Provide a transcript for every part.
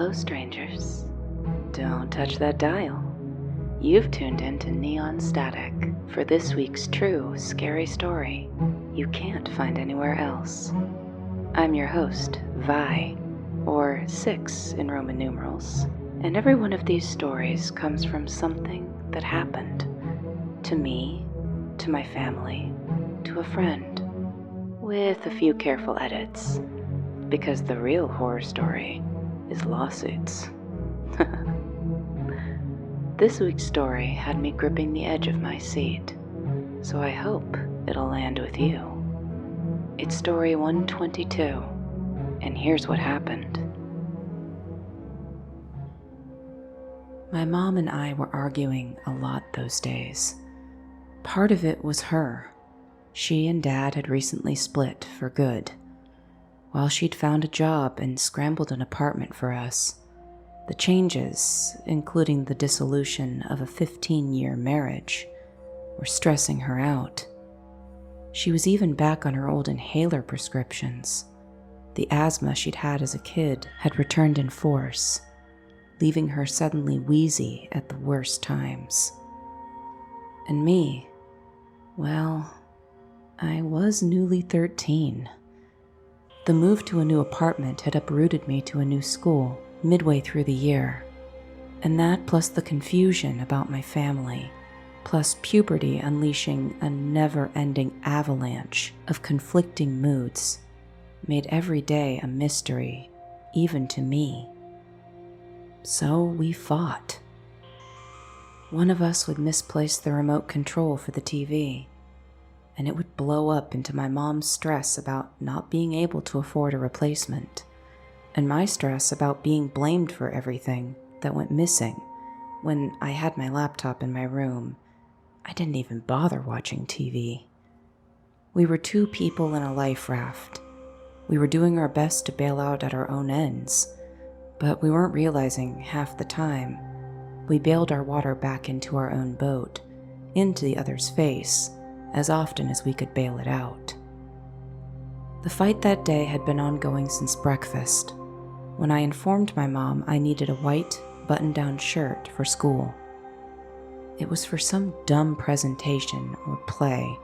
Hello, strangers. Don't touch that dial. You've tuned into Neon Static for this week's true scary story you can't find anywhere else. I'm your host, Vi, or 6 in Roman numerals, and every one of these stories comes from something that happened to me, to my family, to a friend, with a few careful edits, because the real horror story is lawsuits. This week's story had me gripping the edge of my seat, so I hope it'll land with you. It's story 122, and here's what happened. My mom and I were arguing a lot those days. Part of it was her. She and Dad had recently split for good. While she'd found a job and scrambled an apartment for us, the changes, including the dissolution of a 15-year marriage, were stressing her out. She was even back on her old inhaler prescriptions. The asthma she'd had as a kid had returned in force, leaving her suddenly wheezy at the worst times. And me, well, I was newly 13. The move to a new apartment had uprooted me to a new school midway through the year, and that plus the confusion about my family, plus puberty unleashing a never-ending avalanche of conflicting moods, made every day a mystery, even to me. So we fought. One of us would misplace the remote control for the TV, and it would blow up into my mom's stress about not being able to afford a replacement, and my stress about being blamed for everything that went missing when I had my laptop in my room. I didn't even bother watching TV. We were two people in a life raft. We were doing our best to bail out at our own ends, but we weren't realizing half the time we bailed our water back into our own boat, into the other's face, as often as we could bail it out. The fight that day had been ongoing since breakfast, when I informed my mom I needed a white, button-down shirt for school. It was for some dumb presentation or play,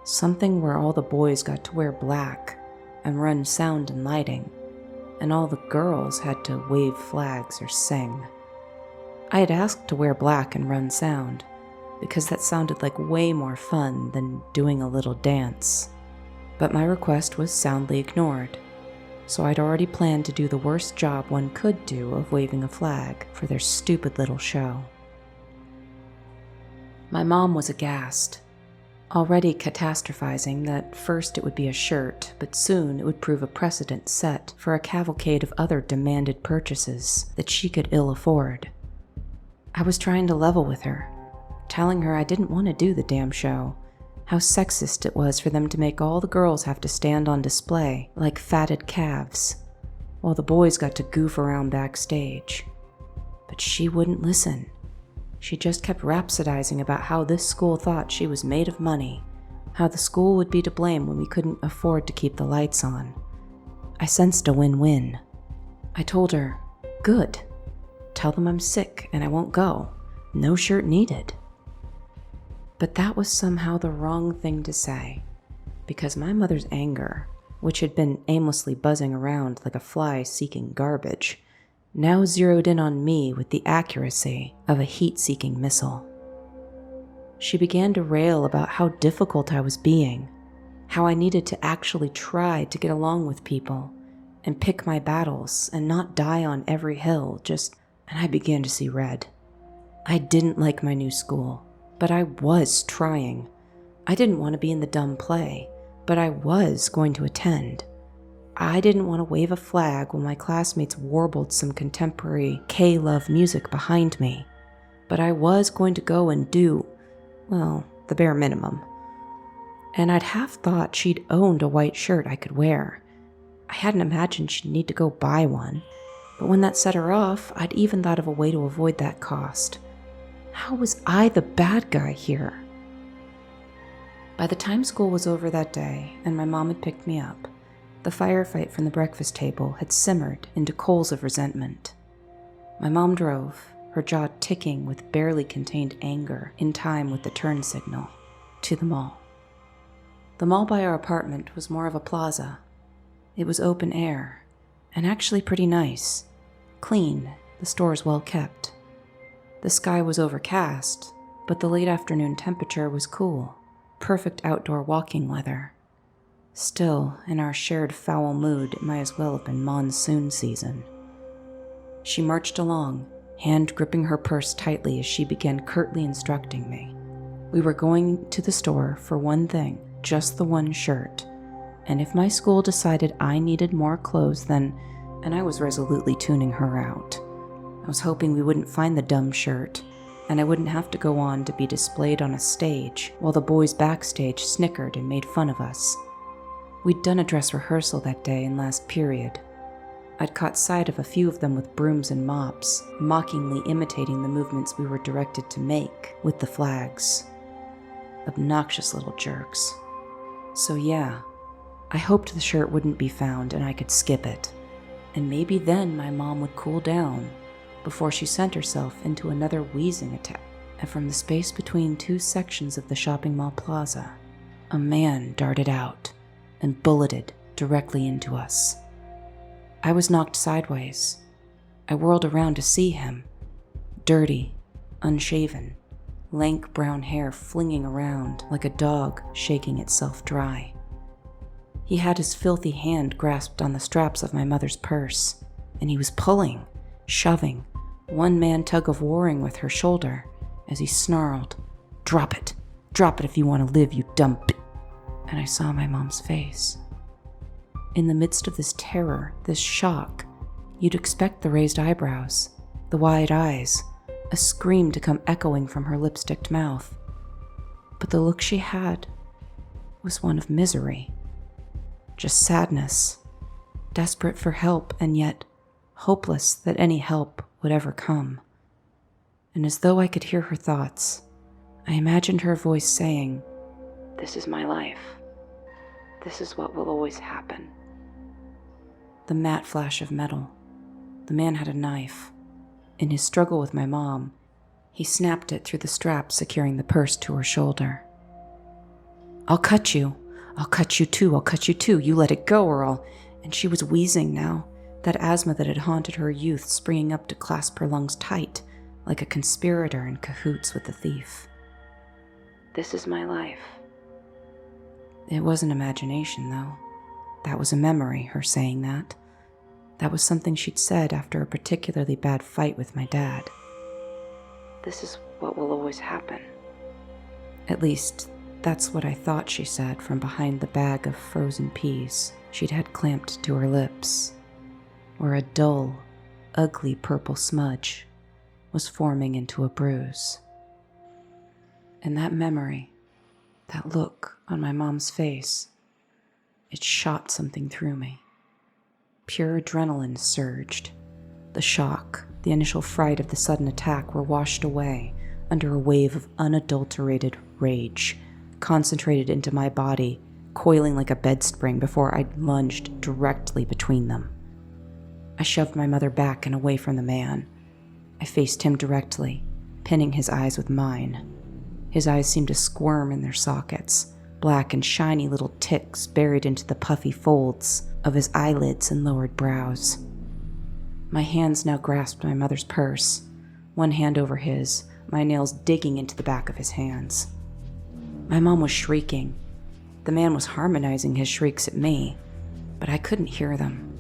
something where all the boys got to wear black and run sound and lighting, and all the girls had to wave flags or sing. I had asked to wear black and run sound, because that sounded like way more fun than doing a little dance. But my request was soundly ignored, so I'd already planned to do the worst job one could do of waving a flag for their stupid little show. My mom was aghast, already catastrophizing that first it would be a shirt, but soon it would prove a precedent set for a cavalcade of other demanded purchases that she could ill afford. I was trying to level with her, telling her I didn't want to do the damn show, how sexist it was for them to make all the girls have to stand on display like fatted calves, while the boys got to goof around backstage. But she wouldn't listen. She just kept rhapsodizing about how this school thought she was made of money, how the school would be to blame when we couldn't afford to keep the lights on. I sensed a win-win. I told her, "Good. Tell them I'm sick and I won't go. No shirt needed." But that was somehow the wrong thing to say, because my mother's anger, which had been aimlessly buzzing around like a fly seeking garbage, now zeroed in on me with the accuracy of a heat-seeking missile. She began to rail about how difficult I was being, how I needed to actually try to get along with people and pick my battles and not die on every hill, and I began to see red. I didn't like my new school, but I was trying. I didn't want to be in the dumb play, but I was going to attend. I didn't want to wave a flag while my classmates warbled some contemporary K-love music behind me, but I was going to go and do, well, the bare minimum. And I'd half thought she'd owned a white shirt I could wear. I hadn't imagined she'd need to go buy one, but when that set her off, I'd even thought of a way to avoid that cost. How was I the bad guy here? By the time school was over that day and my mom had picked me up, the firefight from the breakfast table had simmered into coals of resentment. My mom drove, her jaw ticking with barely contained anger in time with the turn signal, to the mall. The mall by our apartment was more of a plaza. It was open air, and actually pretty nice. Clean, the stores well kept. The sky was overcast, but the late afternoon temperature was cool, perfect outdoor walking weather. Still, in our shared foul mood, it might as well have been monsoon season. She marched along, hand gripping her purse tightly as she began curtly instructing me. We were going to the store for one thing, just the one shirt, and if my school decided I needed more clothes, then, and I was resolutely tuning her out. I was hoping we wouldn't find the dumb shirt, and I wouldn't have to go on to be displayed on a stage while the boys backstage snickered and made fun of us. We'd done a dress rehearsal that day in last period. I'd caught sight of a few of them with brooms and mops, mockingly imitating the movements we were directed to make with the flags. Obnoxious little jerks. So yeah, I hoped the shirt wouldn't be found and I could skip it, and maybe then my mom would cool down before she sent herself into another wheezing attack. And from the space between two sections of the shopping mall plaza, a man darted out and bulleted directly into us. I was knocked sideways. I whirled around to see him, dirty, unshaven, lank brown hair flinging around like a dog shaking itself dry. He had his filthy hand grasped on the straps of my mother's purse, and he was pulling, shoving, one-man tug-of-warring with her shoulder as he snarled, drop it if you want to live, you dumb b-" And I saw my mom's face. In the midst of this terror, this shock, you'd expect the raised eyebrows, the wide eyes, a scream to come echoing from her lipsticked mouth. But the look she had was one of misery, just sadness, desperate for help and yet hopeless that any help would ever come. And as though I could hear her thoughts, I imagined her voice saying, "This is my life. This is what will always happen." The matte flash of metal. The man had a knife. In his struggle with my mom, he snapped it through the strap securing the purse to her shoulder. I'll cut you too, you let it go or I'll..." And she was wheezing now, that asthma that had haunted her youth springing up to clasp her lungs tight, like a conspirator in cahoots with the thief. This is my life. It wasn't imagination, though. That was a memory, her saying that. That was something she'd said after a particularly bad fight with my dad. This is what will always happen. At least, that's what I thought she said from behind the bag of frozen peas she'd had clamped to her lips, where a dull, ugly purple smudge was forming into a bruise. And that memory, that look on my mom's face, it shot something through me. Pure adrenaline surged. The shock, the initial fright of the sudden attack were washed away under a wave of unadulterated rage, concentrated into my body, coiling like a bed spring before I lunged directly between them. I shoved my mother back and away from the man. I faced him directly, pinning his eyes with mine. His eyes seemed to squirm in their sockets, black and shiny little ticks buried into the puffy folds of his eyelids and lowered brows. My hands now grasped my mother's purse, one hand over his, my nails digging into the back of his hands. My mom was shrieking. The man was harmonizing his shrieks at me, but I couldn't hear them.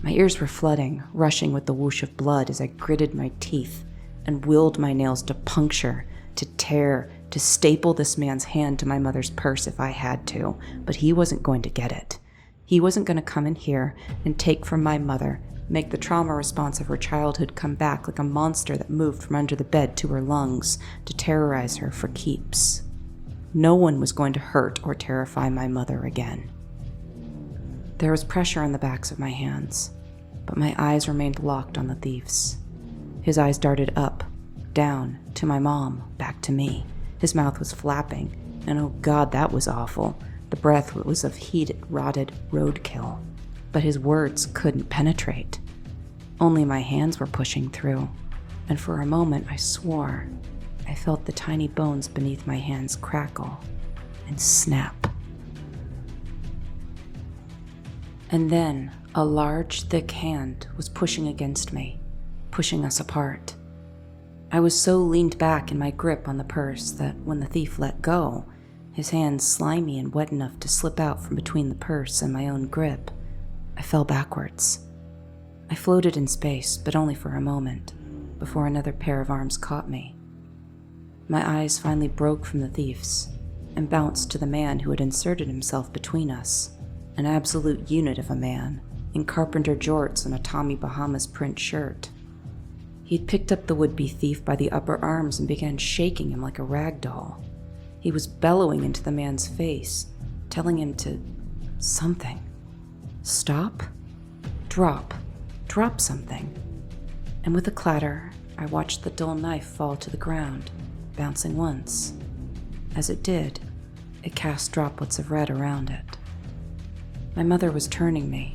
My ears were flooding, rushing with the whoosh of blood as I gritted my teeth and willed my nails to puncture, to tear, to staple this man's hand to my mother's purse if I had to, but he wasn't going to get it. He wasn't going to come in here and take from my mother, make the trauma response of her childhood come back like a monster that moved from under the bed to her lungs to terrorize her for keeps. No one was going to hurt or terrify my mother again. There was pressure on the backs of my hands, but my eyes remained locked on the thief's. His eyes darted up, down, to my mom, back to me. His mouth was flapping, and oh God, that was awful. The breath was of heated, rotted roadkill, but his words couldn't penetrate. Only my hands were pushing through, and for a moment I swore I felt the tiny bones beneath my hands crackle and snap. And then a large, thick hand was pushing against me, pushing us apart. I was so leaned back in my grip on the purse that when the thief let go, his hands slimy and wet enough to slip out from between the purse and my own grip, I fell backwards. I floated in space, but only for a moment, before another pair of arms caught me. My eyes finally broke from the thief's and bounced to the man who had inserted himself between us, an absolute unit of a man, in carpenter jorts and a Tommy Bahamas print shirt. He'd picked up the would-be thief by the upper arms and began shaking him like a rag doll. He was bellowing into the man's face, telling him to something. Stop, drop something. And with a clatter, I watched the dull knife fall to the ground, bouncing once. As it did, it cast droplets of red around it. My mother was turning me.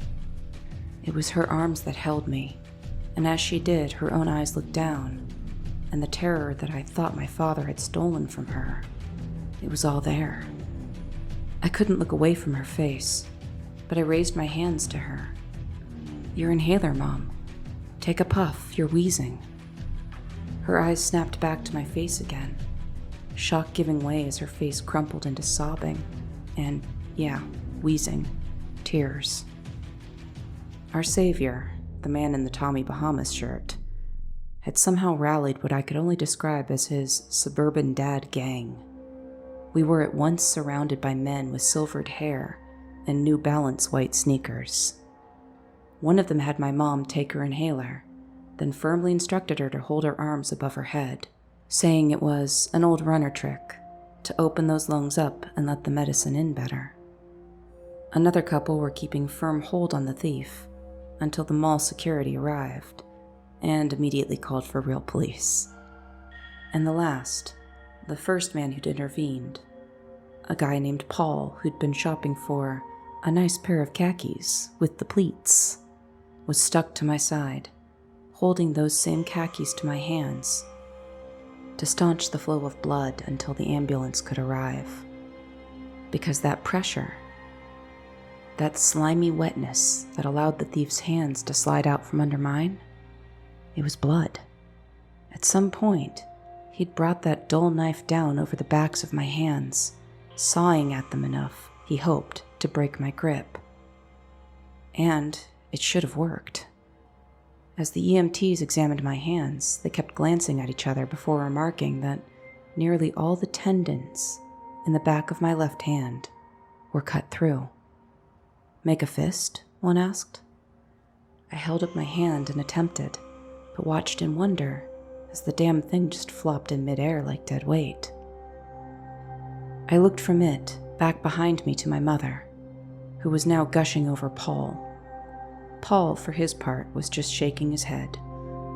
It was her arms that held me, and as she did, her own eyes looked down, and the terror that I thought my father had stolen from her, it was all there. I couldn't look away from her face, but I raised my hands to her. "Your inhaler, Mom. Take a puff, you're wheezing." Her eyes snapped back to my face again, shock giving way as her face crumpled into sobbing and, wheezing, tears. Our savior, the man in the Tommy Bahamas shirt, had somehow rallied what I could only describe as his suburban dad gang. We were at once surrounded by men with silvered hair and New Balance white sneakers. One of them had my mom take her inhaler, then firmly instructed her to hold her arms above her head, saying it was an old runner trick to open those lungs up and let the medicine in better. Another couple were keeping firm hold on the thief until the mall security arrived and immediately called for real police. And the first man who'd intervened, a guy named Paul who'd been shopping for a nice pair of khakis with the pleats, was stuck to my side, holding those same khakis to my hands to staunch the flow of blood until the ambulance could arrive. Because that pressure, that slimy wetness that allowed the thief's hands to slide out from under mine, it was blood. At some point, he'd brought that dull knife down over the backs of my hands, sawing at them enough, he hoped, to break my grip. And it should have worked. As the EMTs examined my hands, they kept glancing at each other before remarking that nearly all the tendons in the back of my left hand were cut through. "Make a fist?" one asked. I held up my hand and attempted, but watched in wonder as the damn thing just flopped in midair like dead weight. I looked from it back behind me to my mother, who was now gushing over Paul. Paul, for his part, was just shaking his head,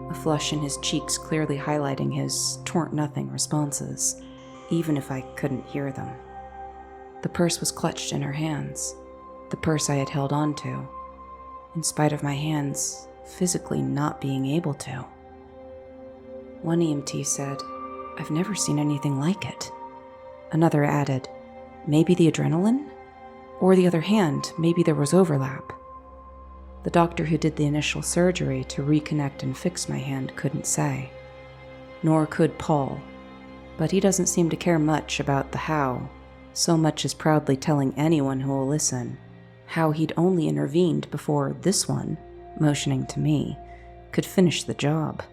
a flush in his cheeks clearly highlighting his "twarn't nothing" responses, even if I couldn't hear them. The purse was clutched in her hands, the purse I had held on to, in spite of my hands physically not being able to. One EMT said, "I've never seen anything like it." Another added, "Maybe the adrenaline? Or the other hand, maybe there was overlap." The doctor who did the initial surgery to reconnect and fix my hand couldn't say. Nor could Paul, but he doesn't seem to care much about the how, so much as proudly telling anyone who will listen how he'd only intervened before this one, motioning to me, could finish the job.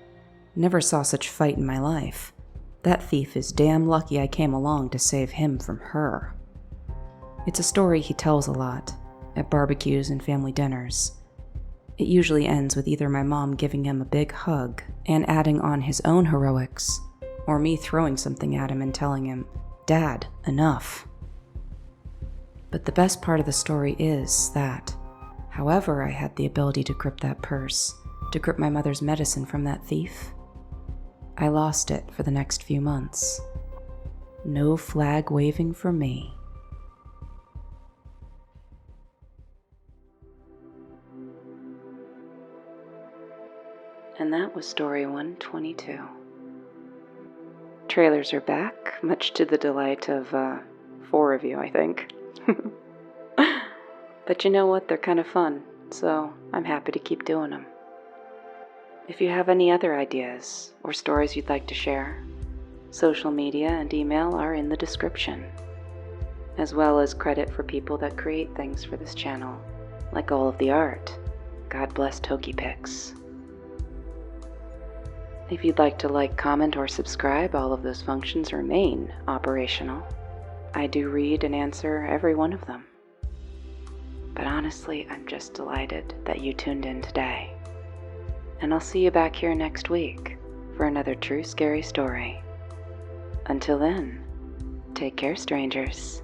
Never saw such fight in my life. That thief is damn lucky I came along to save him from her. It's a story he tells a lot, at barbecues and family dinners. It usually ends with either my mom giving him a big hug and adding on his own heroics, or me throwing something at him and telling him, "Dad, enough." But the best part of the story is that, however I had the ability to grip that purse, to grip my mother's medicine from that thief, I lost it for the next few months. No flag waving for me. And that was story 122. Trailers are back, much to the delight of 4 of you, I think. But you know what? They're kind of fun, so I'm happy to keep doing them. If you have any other ideas or stories you'd like to share, social media and email are in the description, as well as credit for people that create things for this channel, like all of the art. God bless TokiPix. If you'd like to like, comment, or subscribe, all of those functions remain operational. I do read and answer every one of them. But honestly, I'm just delighted that you tuned in today. And I'll see you back here next week for another true scary story. Until then, take care, strangers.